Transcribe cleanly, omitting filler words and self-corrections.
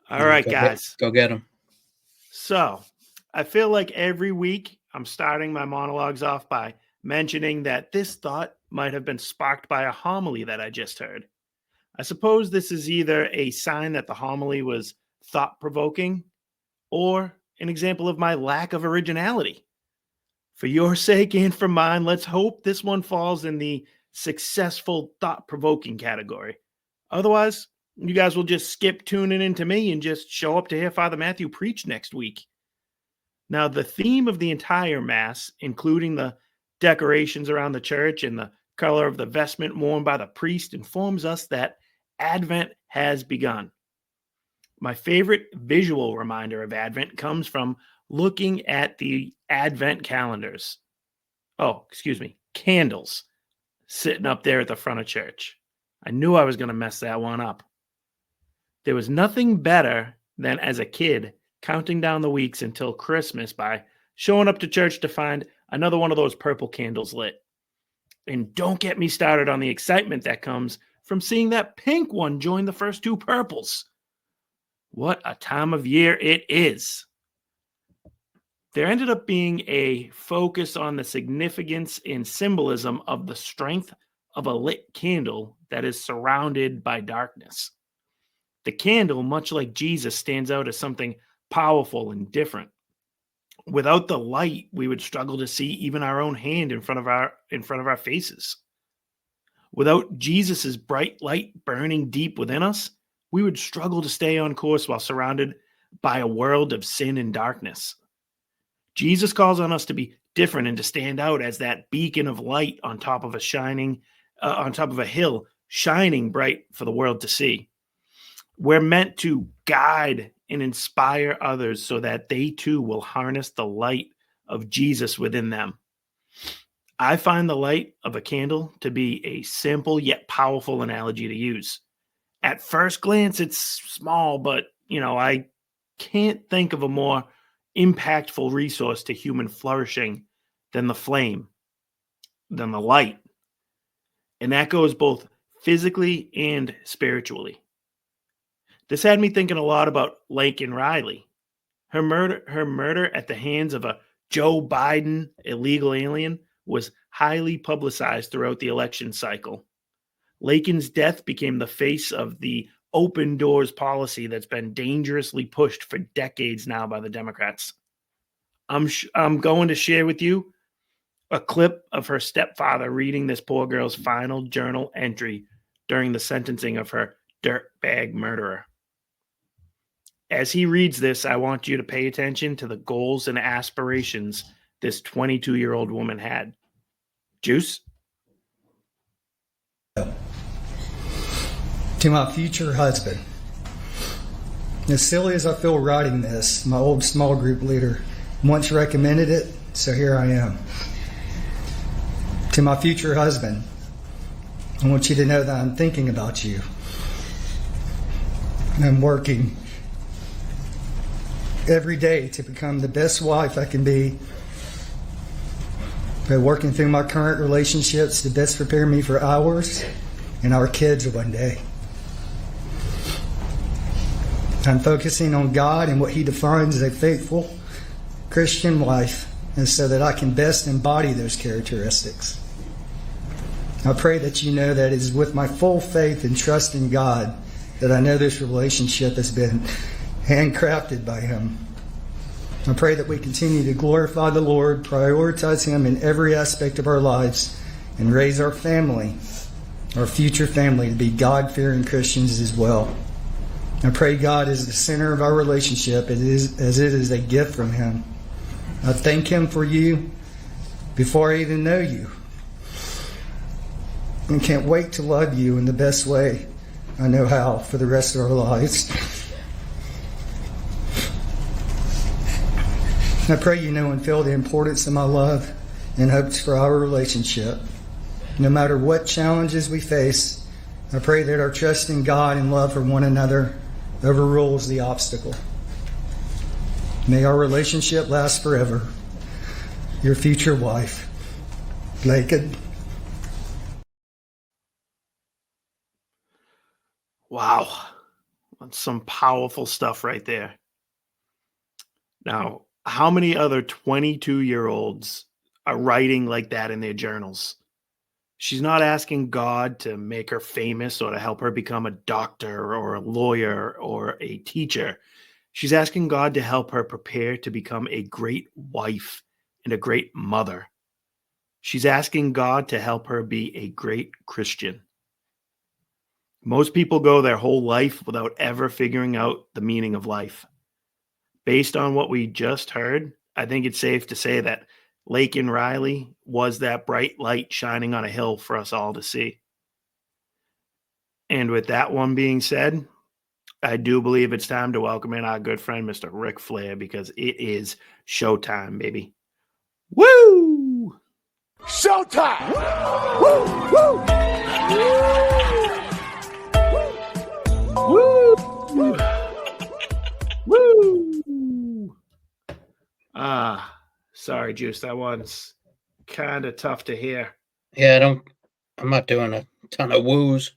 All right, guys. Go get them. So I feel like every week I'm starting my monologues off by mentioning that this thought might have been sparked by a homily that I just heard. I suppose this is either a sign that the homily was thought provoking or an example of my lack of originality. For your sake and for mine, let's hope this one falls in the successful thought provoking category. Otherwise, you guys will just skip tuning into me and just show up to hear Father Matthew preach next week. Now, the theme of the entire Mass, including the decorations around the church and the color of the vestment worn by the priest, informs us that Advent has begun. My favorite visual reminder of Advent comes from looking at the Advent calendars. Candles sitting up there at the front of church. I knew I was going to mess that one up. There was nothing better than, as a kid, counting down the weeks until Christmas by showing up to church to find another one of those purple candles lit. And don't get me started on the excitement that comes from seeing that pink one join the first two purples. What a time of year it is. There ended up being a focus on the significance and symbolism of the strength of a lit candle that is surrounded by darkness. The candle, much like Jesus, stands out as something powerful and different. Without the light, we would struggle to see even our own hand in front of our faces. Without Jesus's bright light burning deep within us, we would struggle to stay on course while surrounded by a world of sin and darkness. Jesus calls on us to be different and to stand out as that beacon of light on top of a hill, shining bright for the world to see. We're meant to guide and inspire others so that they too will harness the light of Jesus within them. I find the light of a candle to be a simple yet powerful analogy to use. At first glance, it's small, but I can't think of a more impactful resource to human flourishing than the flame, than the light. And that goes both physically and spiritually. This had me thinking a lot about Laken Riley. Her murder at the hands of a Joe Biden illegal alien was highly publicized throughout the election cycle. Laken's death became the face of the open doors policy that's been dangerously pushed for decades now by the Democrats. I'm going to share with you a clip of her stepfather reading this poor girl's final journal entry during the sentencing of her dirtbag murderer. As he reads this, I want you to pay attention to the goals and aspirations this 22-year-old woman had. Juice? To my future husband. As silly as I feel writing this, my old small group leader once recommended it, so here I am. To my future husband, I want you to know that I'm thinking about you. I'm working every day to become the best wife I can be. By working through my current relationships to best prepare me for ours and our kids one day. I'm focusing on God and what He defines as a faithful Christian life, and so that I can best embody those characteristics. I pray that you know that it is with my full faith and trust in God that I know this relationship has been handcrafted by Him. I pray that we continue to glorify the Lord, prioritize Him in every aspect of our lives, and raise our family, our future family, to be God-fearing Christians as well. I pray God is the center of our relationship as it is a gift from Him. I thank Him for you before I even know you. And can't wait to love you in the best way I know how for the rest of our lives. I pray you know and feel the importance of my love and hopes for our relationship. No matter what challenges we face, I pray that our trust in God and love for one another overrules the obstacle. May our relationship last forever. Your future wife, Laken. Wow. Some powerful stuff right there. Now, how many other 22-year-olds are writing like that in their journals? She's not asking God to make her famous or to help her become a doctor or a lawyer or a teacher. She's asking God to help her prepare to become a great wife and a great mother. She's asking God to help her be a great Christian. Most people go their whole life without ever figuring out the meaning of life. Based on what we just heard, I think it's safe to say that Laken Riley was that bright light shining on a hill for us all to see. And with that one being said, I do believe it's time to welcome in our good friend, Mr. Ric Flair, because it is showtime, baby. Woo! Showtime! Woo! Woo! Woo! Sorry, Juice. That one's kind of tough to hear. Yeah, I'm not doing a ton of woos.